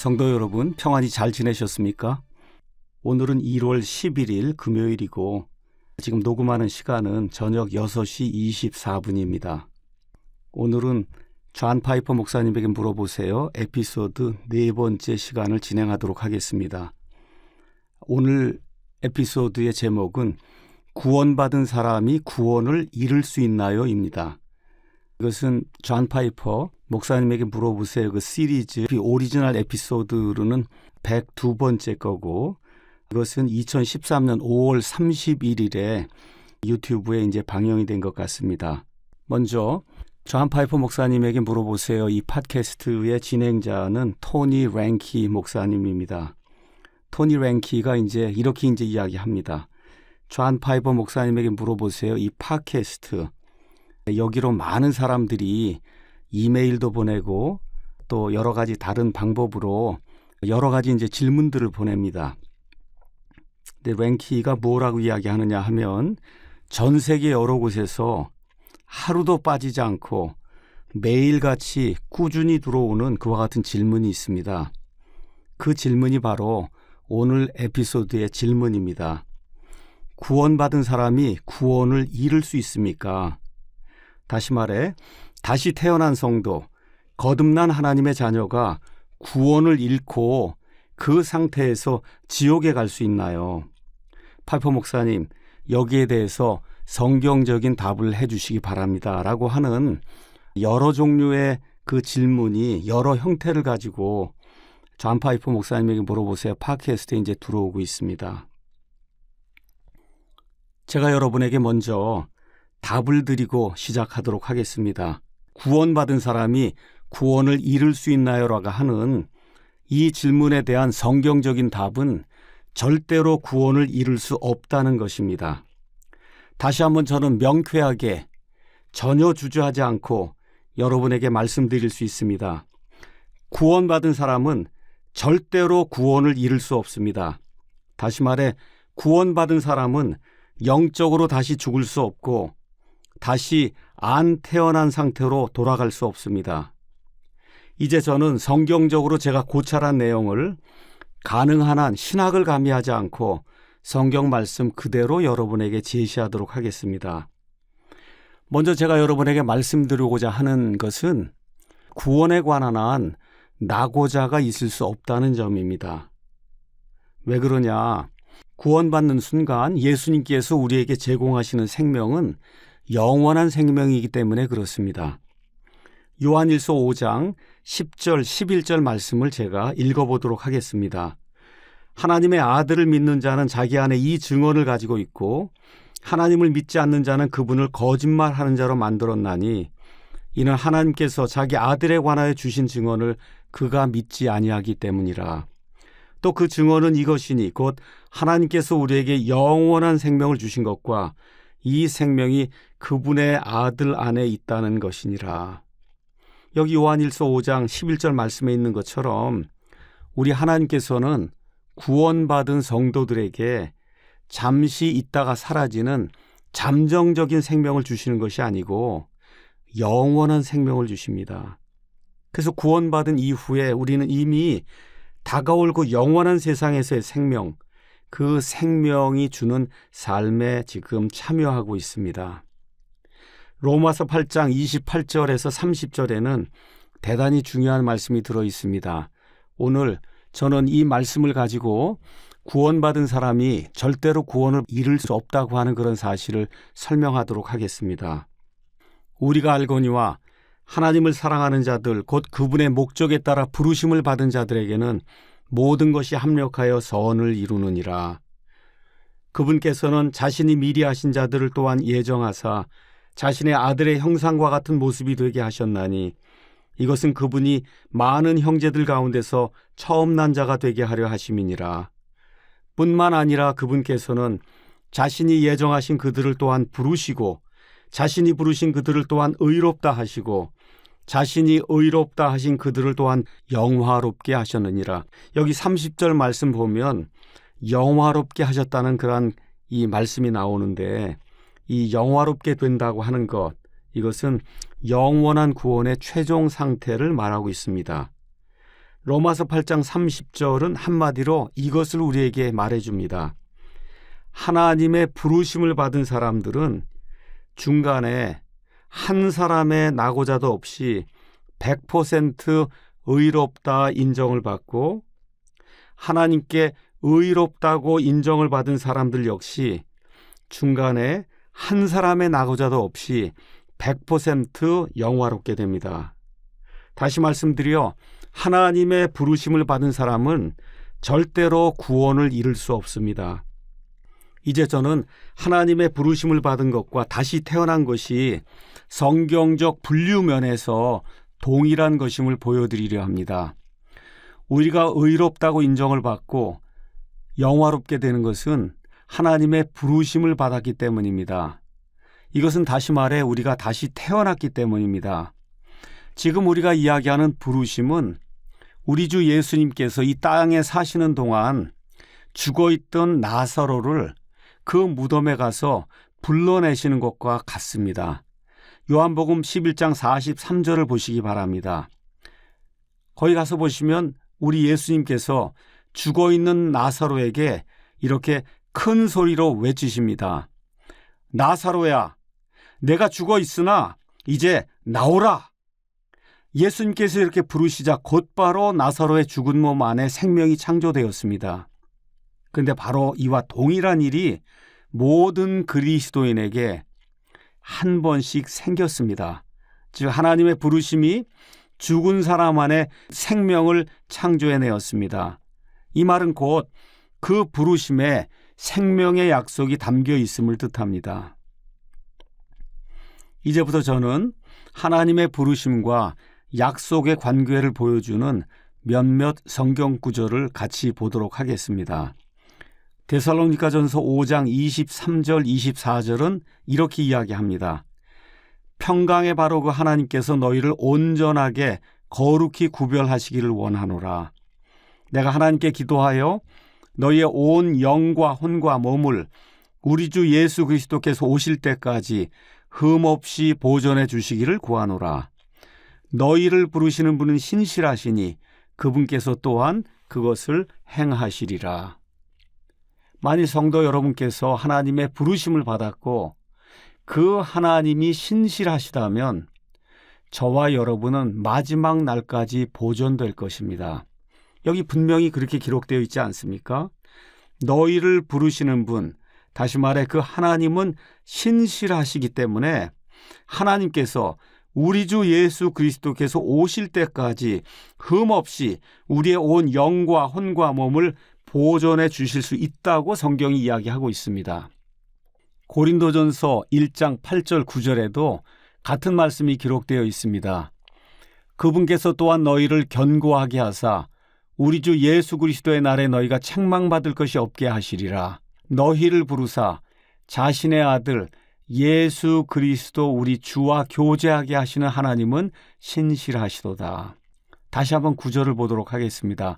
성도 여러분, 평안히 잘 지내셨습니까? 오늘은 1월 11일 금요일이고 지금 녹음하는 시간은 저녁 6시 24분입니다. 오늘은 존 파이퍼 목사님에게 물어보세요. 에피소드 4번째 시간을 진행하도록 하겠습니다. 오늘 에피소드의 제목은 구원받은 사람이 구원을 잃을 수 있나요? 입니다. 이것은 존 파이퍼 목사님에게 물어보세요. 그 시리즈 오리지널 에피소드로는 102번째 거고 이것은 2013년 5월 31일에 유튜브에 이제 방영이 된 것 같습니다. 먼저 존 파이퍼 목사님에게 물어보세요. 이 팟캐스트의 진행자는 토니 랭키 목사님입니다. 토니 랭키가 이렇게 이야기합니다. 존 파이퍼 목사님에게 물어보세요. 이 팟캐스트 여기로 많은 사람들이 이메일도 보내고 또 여러 가지 다른 방법으로 여러 가지 질문들을 보냅니다. 근데 랭키가 뭐라고 이야기하느냐 하면 전 세계 여러 곳에서 하루도 빠지지 않고 매일같이 꾸준히 들어오는 그와 같은 질문이 있습니다. 그 질문이 바로 오늘 에피소드의 질문입니다. 구원받은 사람이 구원을 잃을 수 있습니까? 다시 말해, 다시 태어난 성도, 거듭난 하나님의 자녀가 구원을 잃고 그 상태에서 지옥에 갈 수 있나요? 파이퍼 목사님, 여기에 대해서 성경적인 답을 해주시기 바랍니다. 라고 하는 여러 종류의 그 질문이 여러 형태를 가지고 존 파이퍼 목사님에게 물어보세요. 팟캐스트에 들어오고 있습니다. 제가 여러분에게 먼저 답을 드리고 시작하도록 하겠습니다. 구원받은 사람이 구원을 잃을 수 있나요? 라고 하는 이 질문에 대한 성경적인 답은 절대로 구원을 잃을 수 없다는 것입니다. 다시 한번 저는 명쾌하게 전혀 주저하지 않고 여러분에게 말씀드릴 수 있습니다. 구원받은 사람은 절대로 구원을 잃을 수 없습니다. 다시 말해 구원받은 사람은 영적으로 다시 죽을 수 없고 다시 안 태어난 상태로 돌아갈 수 없습니다. 이제 저는 성경적으로 제가 고찰한 내용을 가능한 한 신학을 가미하지 않고 성경 말씀 그대로 여러분에게 제시하도록 하겠습니다. 먼저 제가 여러분에게 말씀드리고자 하는 것은 구원에 관한 한 낙오자가 있을 수 없다는 점입니다. 왜 그러냐? 구원받는 순간 예수님께서 우리에게 제공하시는 생명은 영원한 생명이기 때문에 그렇습니다. 요한일서 5장 10절 11절 말씀을 제가 읽어보도록 하겠습니다. 하나님의 아들을 믿는 자는 자기 안에 이 증언을 가지고 있고 하나님을 믿지 않는 자는 그분을 거짓말하는 자로 만들었나니 이는 하나님께서 자기 아들에 관하여 주신 증언을 그가 믿지 아니하기 때문이라. 또 그 증언은 이것이니 곧 하나님께서 우리에게 영원한 생명을 주신 것과 이 생명이 그분의 아들 안에 있다는 것이니라. 여기 요한일서 5장 11절 말씀에 있는 것처럼 우리 하나님께서는 구원받은 성도들에게 잠시 있다가 사라지는 잠정적인 생명을 주시는 것이 아니고 영원한 생명을 주십니다. 그래서 구원받은 이후에 우리는 이미 다가올고 영원한 세상에서의 생명, 그 생명이 주는 삶에 지금 참여하고 있습니다. 로마서 8장 28절에서 30절에는 대단히 중요한 말씀이 들어 있습니다. 오늘 저는 이 말씀을 가지고 구원받은 사람이 절대로 구원을 잃을 수 없다고 하는 그런 사실을 설명하도록 하겠습니다. 우리가 알거니와 하나님을 사랑하는 자들, 곧 그분의 목적에 따라 부르심을 받은 자들에게는 모든 것이 합력하여 선을 이루느니라. 그분께서는 자신이 미리 하신 자들을 또한 예정하사 자신의 아들의 형상과 같은 모습이 되게 하셨나니 이것은 그분이 많은 형제들 가운데서 처음 난 자가 되게 하려 하심이니라. 뿐만 아니라 그분께서는 자신이 예정하신 그들을 또한 부르시고 자신이 부르신 그들을 또한 의롭다 하시고 자신이 의롭다 하신 그들을 또한 영화롭게 하셨느니라. 여기 30절 말씀 보면 영화롭게 하셨다는 그런 이 말씀이 나오는데 이 영화롭게 된다고 하는 것, 이것은 영원한 구원의 최종 상태를 말하고 있습니다. 로마서 8장 30절은 한마디로 이것을 우리에게 말해줍니다. 하나님의 부르심을 받은 사람들은 중간에 한 사람의 낙오자도 없이 100% 의롭다 인정을 받고, 하나님께 의롭다고 인정을 받은 사람들 역시 중간에 한 사람의 낙오자도 없이 100% 영화롭게 됩니다. 다시 말씀드려 하나님의 부르심을 받은 사람은 절대로 구원을 잃을 수 없습니다. 이제 저는 하나님의 부르심을 받은 것과 다시 태어난 것이 성경적 분류면에서 동일한 것임을 보여드리려 합니다. 우리가 의롭다고 인정을 받고 영화롭게 되는 것은 하나님의 부르심을 받았기 때문입니다. 이것은 다시 말해 우리가 다시 태어났기 때문입니다. 지금 우리가 이야기하는 부르심은 우리 주 예수님께서 이 땅에 사시는 동안 죽어있던 나사로를 그 무덤에 가서 불러내시는 것과 같습니다. 요한복음 11장 43절을 보시기 바랍니다. 거기 가서 보시면 우리 예수님께서 죽어있는 나사로에게 이렇게 큰 소리로 외치십니다. 나사로야, 내가 죽어있으나 이제 나오라. 예수님께서 이렇게 부르시자 곧바로 나사로의 죽은 몸 안에 생명이 창조되었습니다. 그런데 바로 이와 동일한 일이 모든 그리스도인에게 한 번씩 생겼습니다. 즉 하나님의 부르심이 죽은 사람 안에 생명을 창조해내었습니다. 이 말은 곧 그 부르심에 생명의 약속이 담겨 있음을 뜻합니다. 이제부터 저는 하나님의 부르심과 약속의 관계를 보여주는 몇몇 성경 구절을 같이 보도록 하겠습니다. 데살로니가전서 5장 23절 24절은 이렇게 이야기합니다. 평강의 바로 그 하나님께서 너희를 온전하게 거룩히 구별하시기를 원하노라. 내가 하나님께 기도하여 너희의 온 영과 혼과 몸을 우리 주 예수 그리스도께서 오실 때까지 흠없이 보존해 주시기를 구하노라. 너희를 부르시는 분은 신실하시니 그분께서 또한 그것을 행하시리라. 만일 성도 여러분께서 하나님의 부르심을 받았고 그 하나님이 신실하시다면 저와 여러분은 마지막 날까지 보존될 것입니다. 여기 분명히 그렇게 기록되어 있지 않습니까? 너희를 부르시는 분, 다시 말해 그 하나님은 신실하시기 때문에 하나님께서 우리 주 예수 그리스도께서 오실 때까지 흠없이 우리의 온 영과 혼과 몸을 보존해 주실 수 있다고 성경이 이야기하고 있습니다. 고린도전서 1장 8절 9절에도 같은 말씀이 기록되어 있습니다. 그분께서 또한 너희를 견고하게 하사 우리 주 예수 그리스도의 날에 너희가 책망받을 것이 없게 하시리라. 너희를 부르사 자신의 아들 예수 그리스도 우리 주와 교제하게 하시는 하나님은 신실하시도다. 다시 한번 9절을 보도록 하겠습니다.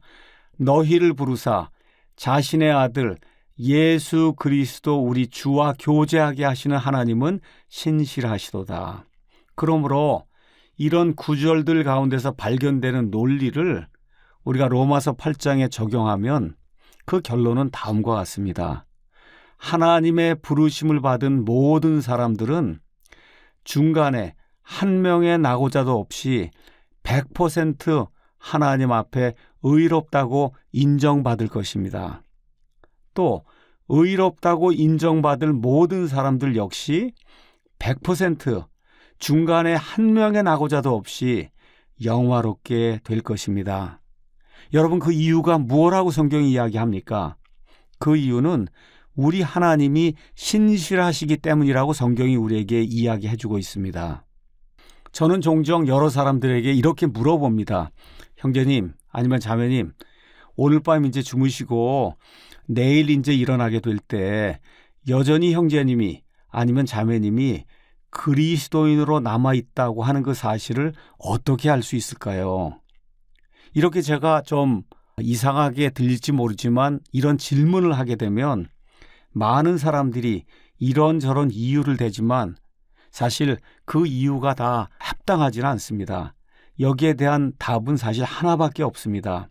너희를 부르사 자신의 아들 예수 그리스도 우리 주와 교제하게 하시는 하나님은 신실하시도다. 그러므로 이런 구절들 가운데서 발견되는 논리를 우리가 로마서 8장에 적용하면 그 결론은 다음과 같습니다. 하나님의 부르심을 받은 모든 사람들은 중간에 한 명의 낙오자도 없이 100% 하나님 앞에 의롭다고 인정받을 것입니다. 또 의롭다고 인정받을 모든 사람들 역시 100% 중간에 한 명의 낙오자도 없이 영화롭게 될 것입니다. 여러분, 그 이유가 무엇이라고 성경이 이야기합니까? 그 이유는 우리 하나님이 신실하시기 때문이라고 성경이 우리에게 이야기해주고 있습니다. 저는 종종 여러 사람들에게 이렇게 물어봅니다. 형제님 아니면 자매님, 오늘 밤 이제 주무시고 내일 이제 일어나게 될 때 여전히 형제님이 아니면 자매님이 그리스도인으로 남아있다고 하는 그 사실을 어떻게 알 수 있을까요? 이렇게 제가 좀 이상하게 들릴지 모르지만 이런 질문을 하게 되면 많은 사람들이 이런저런 이유를 대지만 사실 그 이유가 다 합당하지는 않습니다. 여기에 대한 답은 사실 하나밖에 없습니다.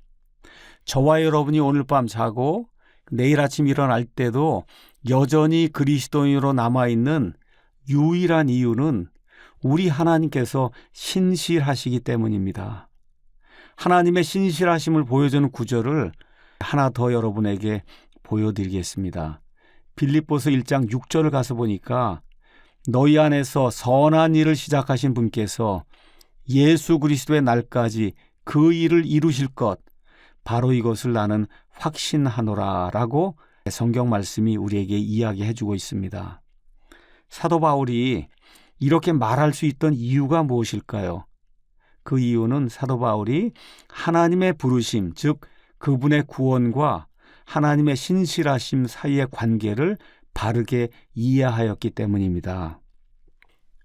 저와 여러분이 오늘 밤 자고 내일 아침 일어날 때도 여전히 그리스도인으로 남아있는 유일한 이유는 우리 하나님께서 신실하시기 때문입니다. 하나님의 신실하심을 보여주는 구절을 하나 더 여러분에게 보여드리겠습니다. 빌립보서 1장 6절을 가서 보니까 너희 안에서 선한 일을 시작하신 분께서 예수 그리스도의 날까지 그 일을 이루실 것, 바로 이것을 나는 확신하노라 라고 성경 말씀이 우리에게 이야기해주고 있습니다. 사도 바울이 이렇게 말할 수 있던 이유가 무엇일까요? 그 이유는 사도 바울이 하나님의 부르심, 즉 그분의 구원과 하나님의 신실하심 사이의 관계를 바르게 이해하였기 때문입니다.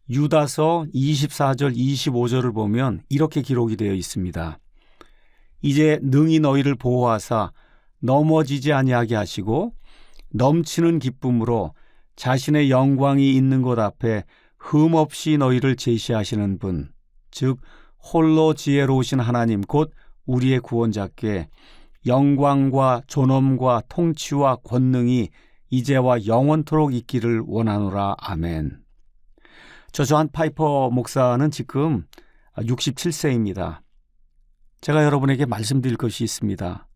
유다서 24절 25절을 보면 이렇게 기록이 되어 있습니다. 이제 능히 너희를 보호하사 넘어지지 아니하게 하시고 넘치는 기쁨으로 자신의 영광이 있는 곳 앞에 흠없이 너희를 제시하시는 분, 즉 홀로 지혜로우신 하나님 곧 우리의 구원자께 영광과 존엄과 통치와 권능이 이제와 영원토록 있기를 원하노라. 아멘. 저 존 파이퍼 목사는 지금 67세입니다. 제가 여러분에게 말씀드릴 것이 있습니다.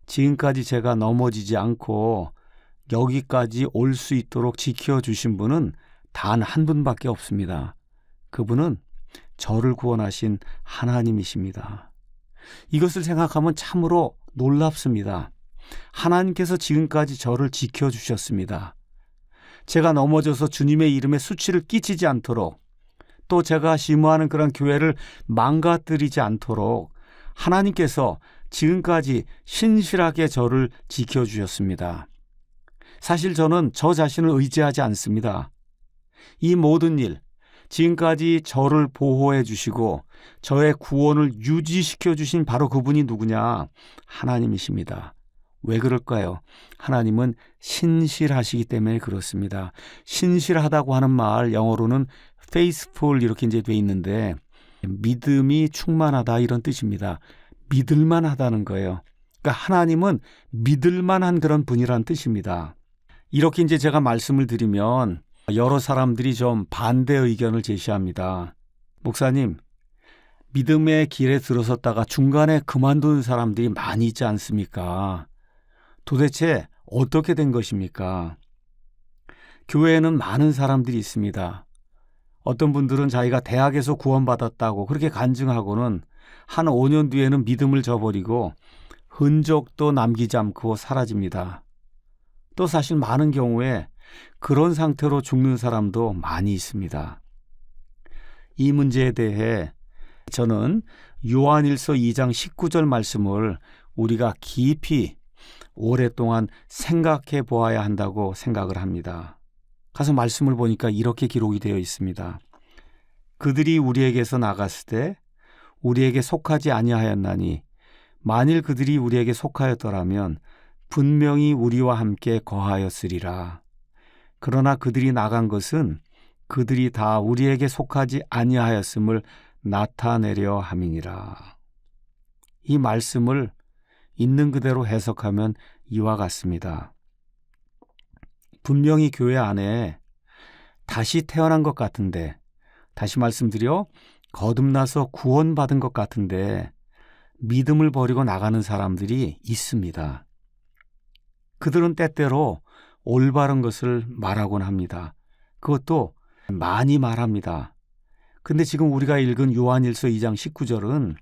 지금까지 제가 넘어지지 않고 여기까지 올 수 있도록 지켜주신 분은 단 한 분밖에 없습니다. 그분은 저를 구원하신 하나님이십니다. 이것을 생각하면 참으로 놀랍습니다. 하나님께서 지금까지 저를 지켜주셨습니다. 제가 넘어져서 주님의 이름에 수치를 끼치지 않도록, 또 제가 심호하는 그런 교회를 망가뜨리지 않도록 하나님께서 지금까지 신실하게 저를 지켜주셨습니다. 사실 저는 저 자신을 의지하지 않습니다. 이 모든 일, 지금까지 저를 보호해 주시고 저의 구원을 유지시켜 주신 바로 그분이 누구냐? 하나님이십니다. 왜 그럴까요? 하나님은 신실하시기 때문에 그렇습니다. 신실하다고 하는 말 영어로는 faithful 이렇게 이제 돼 있는데 믿음이 충만하다 이런 뜻입니다. 믿을만 하다는 거예요. 그러니까 하나님은 믿을만한 그런 분이라는 뜻입니다. 이렇게 이제 제가 말씀을 드리면 여러 사람들이 좀 반대 의견을 제시합니다. 목사님, 믿음의 길에 들어섰다가 중간에 그만두는 사람들이 많이 있지 않습니까? 도대체 어떻게 된 것입니까? 교회에는 많은 사람들이 있습니다. 어떤 분들은 자기가 대학에서 구원받았다고 그렇게 간증하고는 한 5년 뒤에는 믿음을 저버리고 흔적도 남기지 않고 사라집니다. 또 사실 많은 경우에 그런 상태로 죽는 사람도 많이 있습니다. 이 문제에 대해 저는 요한일서 2장 19절 말씀을 우리가 깊이 오랫동안 생각해 보아야 한다고 생각을 합니다. 가서 말씀을 보니까 이렇게 기록이 되어 있습니다. 그들이 우리에게서 나갔을 때 우리에게 속하지 아니하였나니 만일 그들이 우리에게 속하였더라면 분명히 우리와 함께 거하였으리라. 그러나 그들이 나간 것은 그들이 다 우리에게 속하지 아니하였음을 나타내려 함이니라. 이 말씀을 있는 그대로 해석하면 이와 같습니다. 분명히 교회 안에 다시 태어난 것 같은데, 다시 말씀드려 거듭나서 구원받은 것 같은데 믿음을 버리고 나가는 사람들이 있습니다. 그들은 때때로 올바른 것을 말하곤 합니다. 그것도 많이 말합니다. 근데 지금 우리가 읽은 요한일서 2장 19절은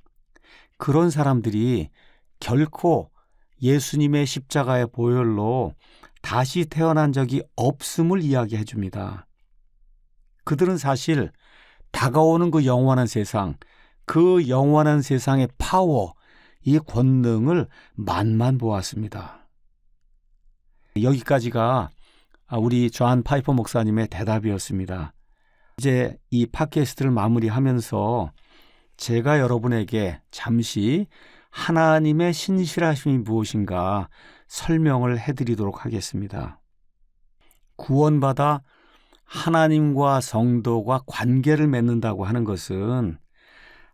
그런 사람들이 결코 예수님의 십자가의 보혈로 다시 태어난 적이 없음을 이야기해 줍니다. 그들은 사실 다가오는 그 영원한 세상, 그 영원한 세상의 파워, 이 권능을 맛만 보았습니다. 여기까지가 우리 존 파이퍼 목사님의 대답이었습니다. 이제 이 팟캐스트를 마무리하면서 제가 여러분에게 잠시 하나님의 신실하심이 무엇인가 설명을 해드리도록 하겠습니다. 구원받아 하나님과 성도가 관계를 맺는다고 하는 것은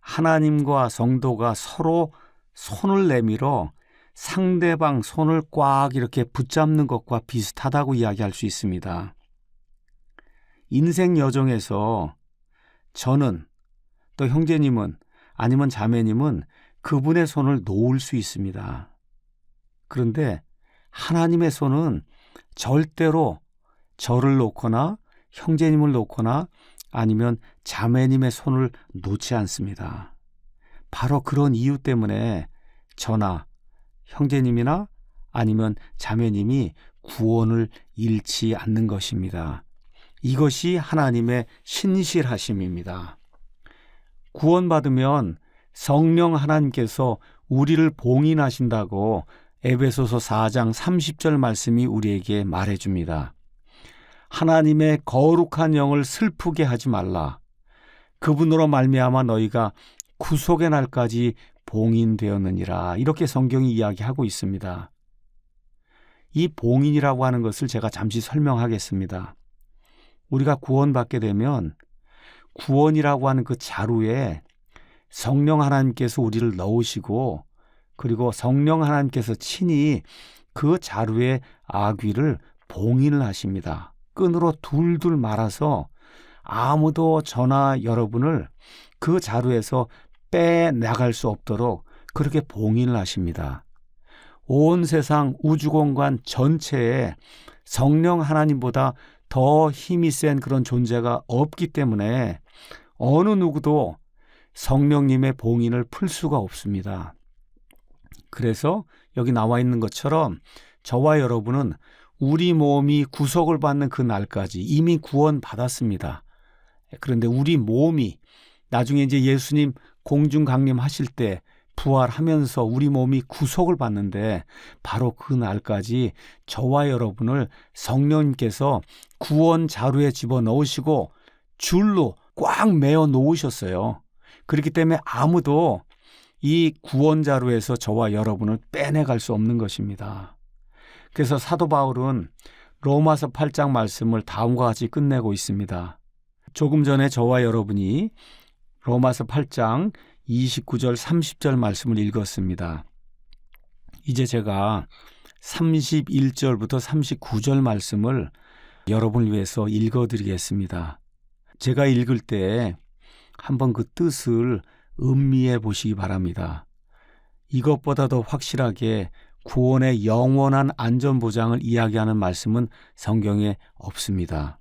하나님과 성도가 서로 손을 내밀어 상대방 손을 꽉 이렇게 붙잡는 것과 비슷하다고 이야기할 수 있습니다. 인생 여정에서 저는, 또 형제님은, 아니면 자매님은 그분의 손을 놓을 수 있습니다. 그런데 하나님의 손은 절대로 저를 놓거나 형제님을 놓거나 아니면 자매님의 손을 놓지 않습니다. 바로 그런 이유 때문에 저나 형제님이나 아니면 자매님이 구원을 잃지 않는 것입니다. 이것이 하나님의 신실하심입니다. 구원받으면 성령 하나님께서 우리를 봉인하신다고 에베소서 4장 30절 말씀이 우리에게 말해줍니다. 하나님의 거룩한 영을 슬프게 하지 말라. 그분으로 말미암아 너희가 구속의 날까지 봉인되었느니라. 이렇게 성경이 이야기하고 있습니다. 이 봉인이라고 하는 것을 제가 잠시 설명하겠습니다. 우리가 구원받게 되면 구원이라고 하는 그 자루에 성령 하나님께서 우리를 넣으시고 그리고 성령 하나님께서 친히 그 자루의 아귀를 봉인을 하십니다. 끈으로 둘둘 말아서 아무도 저나 여러분을 그 자루에서 빼나갈 수 없도록 그렇게 봉인을 하십니다. 온 세상 우주공간 전체에 성령 하나님보다 더 힘이 센 그런 존재가 없기 때문에 어느 누구도 성령님의 봉인을 풀 수가 없습니다. 그래서 여기 나와 있는 것처럼 저와 여러분은 우리 몸이 구속을 받는 그 날까지 이미 구원받았습니다. 그런데 우리 몸이 나중에 이제 예수님 공중 강림하실 때 부활하면서 우리 몸이 구속을 받는데 바로 그 날까지 저와 여러분을 성령님께서 구원 자루에 집어넣으시고 줄로 꽉 매어 놓으셨어요. 그렇기 때문에 아무도 이 구원 자루에서 저와 여러분을 빼내갈 수 없는 것입니다. 그래서 사도 바울은 로마서 8장 말씀을 다음과 같이 끝내고 있습니다. 조금 전에 저와 여러분이 로마서 8장 29절 30절 말씀을 읽었습니다. 이제 제가 31절부터 39절 말씀을 여러분을 위해서 읽어드리겠습니다. 제가 읽을 때 한번 그 뜻을 음미해 보시기 바랍니다. 이것보다 더 확실하게 구원의 영원한 안전보장을 이야기하는 말씀은 성경에 없습니다.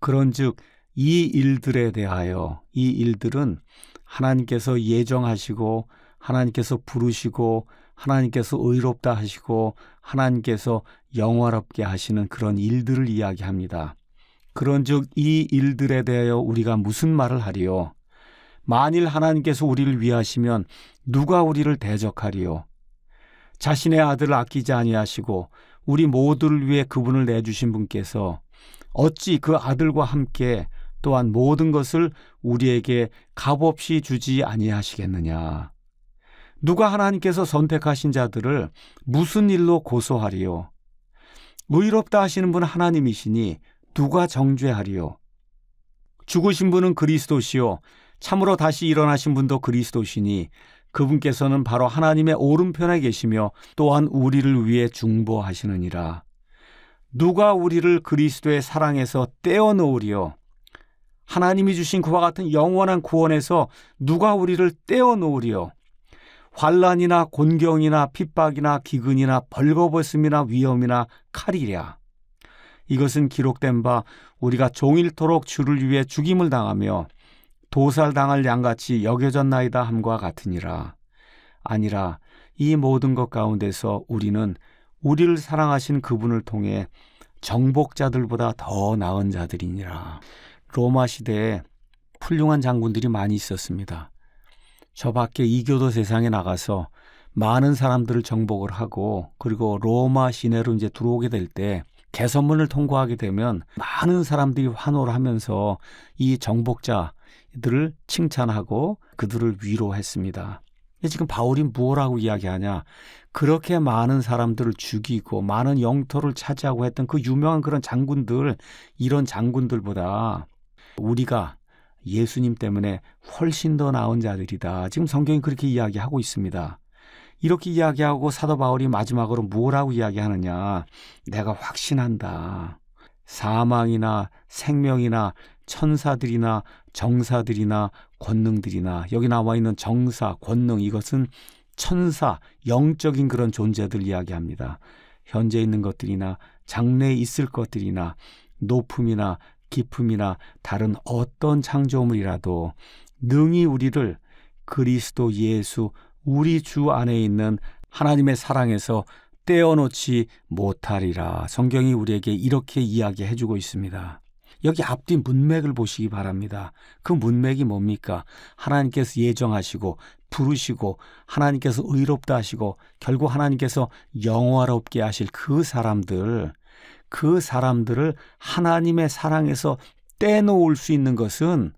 그런즉 이 일들에 대하여 이 일들은 하나님께서 예정하시고 하나님께서 부르시고 하나님께서 의롭다 하시고 하나님께서 영화롭게 하시는 그런 일들을 이야기합니다. 그런즉 이 일들에 대하여 우리가 무슨 말을 하리요? 만일 하나님께서 우리를 위하시면 누가 우리를 대적하리요? 자신의 아들을 아끼지 아니하시고 우리 모두를 위해 그분을 내주신 분께서 어찌 그 아들과 함께 또한 모든 것을 우리에게 값없이 주지 아니하시겠느냐? 누가 하나님께서 선택하신 자들을 무슨 일로 고소하리요? 의롭다 하시는 분은 하나님이시니 누가 정죄하리요? 죽으신 분은 그리스도시요 참으로 다시 일어나신 분도 그리스도시니 그분께서는 바로 하나님의 오른편에 계시며 또한 우리를 위해 중보하시느니라. 누가 우리를 그리스도의 사랑에서 떼어놓으리요? 하나님이 주신 그와 같은 영원한 구원에서 누가 우리를 떼어놓으리요? 환난이나 곤경이나 핍박이나 기근이나 벌거벗음이나 위험이나 칼이랴. 이것은 기록된 바 우리가 종일토록 주를 위해 죽임을 당하며 도살당할 양같이 여겨졌나이다 함과 같으니라. 아니라 이 모든 것 가운데서 우리는 우리를 사랑하신 그분을 통해 정복자들보다 더 나은 자들이니라. 로마 시대에 훌륭한 장군들이 많이 있었습니다. 저 밖에 이교도 세상에 나가서 많은 사람들을 정복을 하고 그리고 로마 시내로 이제 들어오게 될 때 개선문을 통과하게 되면 많은 사람들이 환호를 하면서 이 정복자들을 칭찬하고 그들을 위로했습니다. 지금 바울이 무엇라고 이야기하냐? 그렇게 많은 사람들을 죽이고 많은 영토를 차지하고 했던 그 유명한 그런 장군들, 이런 장군들보다 우리가 예수님 때문에 훨씬 더 나은 자들이다. 지금 성경이 그렇게 이야기하고 있습니다. 이렇게 이야기하고 사도 바울이 마지막으로 뭐라고 이야기하느냐. 내가 확신한다. 사망이나 생명이나 천사들이나 정사들이나 권능들이나, 여기 나와 있는 정사, 권능, 이것은 천사, 영적인 그런 존재들 이야기합니다. 현재 있는 것들이나 장래에 있을 것들이나 높음이나 깊음이나 다른 어떤 창조물이라도 능히 우리를 그리스도 예수 우리 주 안에 있는 하나님의 사랑에서 떼어놓지 못하리라. 성경이 우리에게 이렇게 이야기해 주고 있습니다. 여기 앞뒤 문맥을 보시기 바랍니다. 그 문맥이 뭡니까? 하나님께서 예정하시고 부르시고 하나님께서 의롭다 하시고 결국 하나님께서 영화롭게 하실 그 사람들을 하나님의 사랑에서 떼놓을 수 있는 것은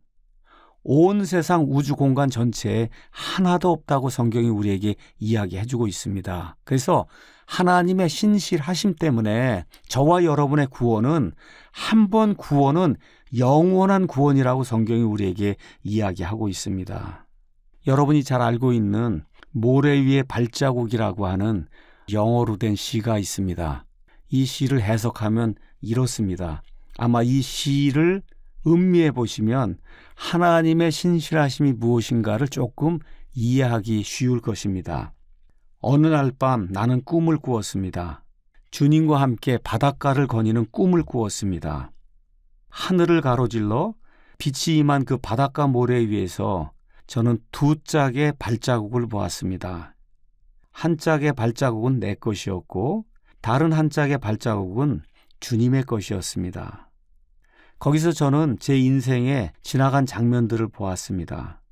온 세상 우주 공간 전체에 하나도 없다고 성경이 우리에게 이야기해 주고 있습니다. 그래서 하나님의 신실하심 때문에 저와 여러분의 구원은, 한 번 구원은 영원한 구원이라고 성경이 우리에게 이야기하고 있습니다. 여러분이 잘 알고 있는 모래 위의 발자국이라고 하는 영어로 된 시가 있습니다. 이 시를 해석하면 이렇습니다. 아마 이 시를 음미해 보시면 하나님의 신실하심이 무엇인가를 조금 이해하기 쉬울 것입니다. 어느 날 밤 나는 꿈을 꾸었습니다. 주님과 함께 바닷가를 거니는 꿈을 꾸었습니다. 하늘을 가로질러 빛이 임한 그 바닷가 모래 위에서 저는 두 짝의 발자국을 보았습니다. 한 짝의 발자국은 내 것이었고 다른 한 짝의 발자국은 주님의 것이었습니다. 거기서 저는 제 인생에 지나간 장면들을 보았습니다.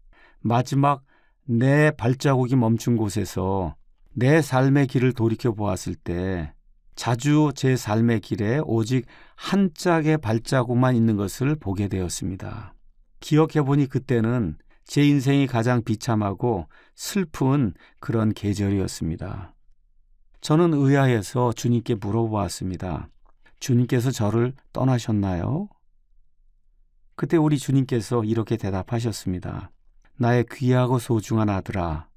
마지막 내 발자국이 멈춘 곳에서 내 삶의 길을 돌이켜 보았을 때 자주 제 삶의 길에 오직 한 짝의 발자국만 있는 것을 보게 되었습니다. 기억해 보니 그때는 제 인생이 가장 비참하고 슬픈 그런 계절이었습니다. 저는 의아해서 주님께 물어보았습니다. 주님께서 저를 떠나셨나요? 그때 우리 주님께서 이렇게 대답하셨습니다. 나의 귀하고 소중한 아들아,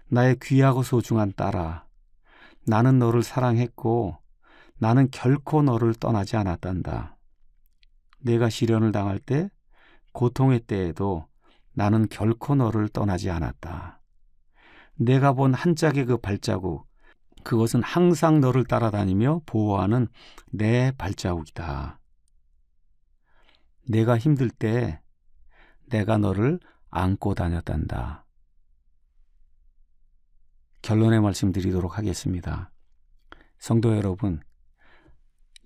나의 귀하고 소중한 딸아, 나는 너를 사랑했고 나는 결코 너를 떠나지 않았단다. 내가 시련을 당할 때, 고통의 때에도 나는 결코 너를 떠나지 않았다. 내가 본 한 짝의 그 발자국, 그것은 항상 너를 따라다니며 보호하는 내 발자국이다. 내가 힘들 때 내가 너를 안고 다녔단다. 결론의 말씀 드리도록 하겠습니다. 성도 여러분,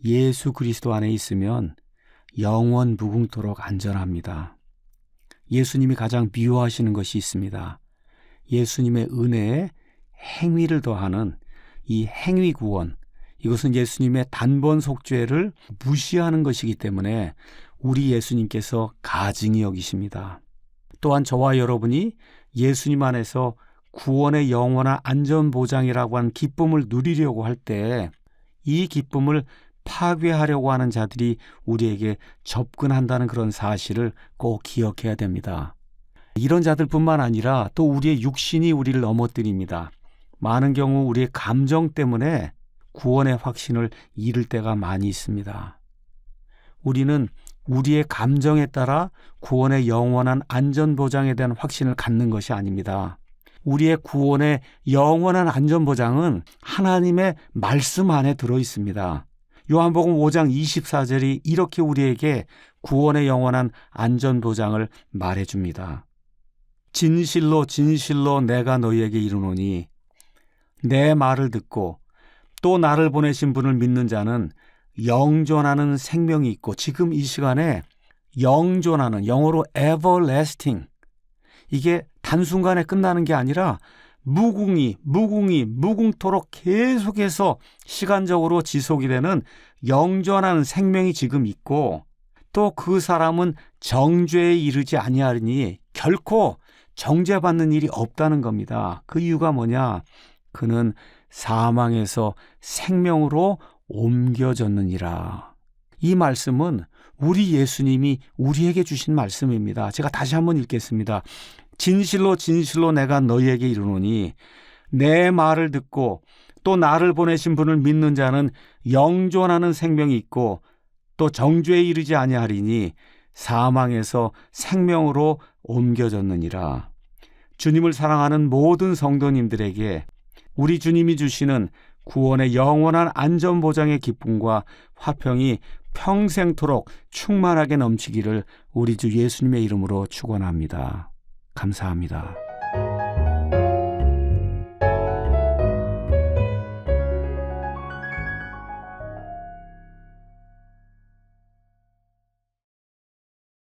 예수 그리스도 안에 있으면 영원 무궁토록 안전합니다. 예수님이 가장 미워하시는 것이 있습니다. 예수님의 은혜에 행위를 더하는 이 행위 구원, 이것은 예수님의 단번 속죄를 무시하는 것이기 때문에 우리 예수님께서 가증히 여기십니다. 또한 저와 여러분이 예수님 안에서 구원의 영원한 안전보장이라고 하는 기쁨을 누리려고 할 때 이 기쁨을 파괴하려고 하는 자들이 우리에게 접근한다는 그런 사실을 꼭 기억해야 됩니다. 이런 자들뿐만 아니라 또 우리의 육신이 우리를 넘어뜨립니다. 많은 경우 우리의 감정 때문에 구원의 확신을 잃을 때가 많이 있습니다. 우리는 우리의 감정에 따라 구원의 영원한 안전보장에 대한 확신을 갖는 것이 아닙니다. 우리의 구원의 영원한 안전보장은 하나님의 말씀 안에 들어 있습니다. 요한복음 5장 24절이 이렇게 우리에게 구원의 영원한 안전보장을 말해줍니다. 진실로 진실로 내가 너희에게 이르노니 내 말을 듣고 또 나를 보내신 분을 믿는 자는 영존하는 생명이 있고, 지금 이 시간에 영존하는, 영어로 everlasting, 이게 단순간에 끝나는 게 아니라 무궁토록 계속해서 시간적으로 지속이 되는 영존하는 생명이 지금 있고, 또 그 사람은 정죄에 이르지 아니하리니 결코 정죄받는 일이 없다는 겁니다. 그 이유가 뭐냐? 그는 사망에서 생명으로 옮겨졌느니라. 이 말씀은 우리 예수님이 우리에게 주신 말씀입니다. 제가 다시 한번 읽겠습니다. 진실로 진실로 내가 너희에게 이르노니 내 말을 듣고 또 나를 보내신 분을 믿는 자는 영존하는 생명이 있고 또 정죄에 이르지 아니하리니 사망에서 생명으로 옮겨졌느니라. 주님을 사랑하는 모든 성도님들에게 우리 주님이 주시는 구원의 영원한 안전보장의 기쁨과 화평이 평생토록 충만하게 넘치기를 우리 주 예수님의 이름으로 축원합니다. 감사합니다.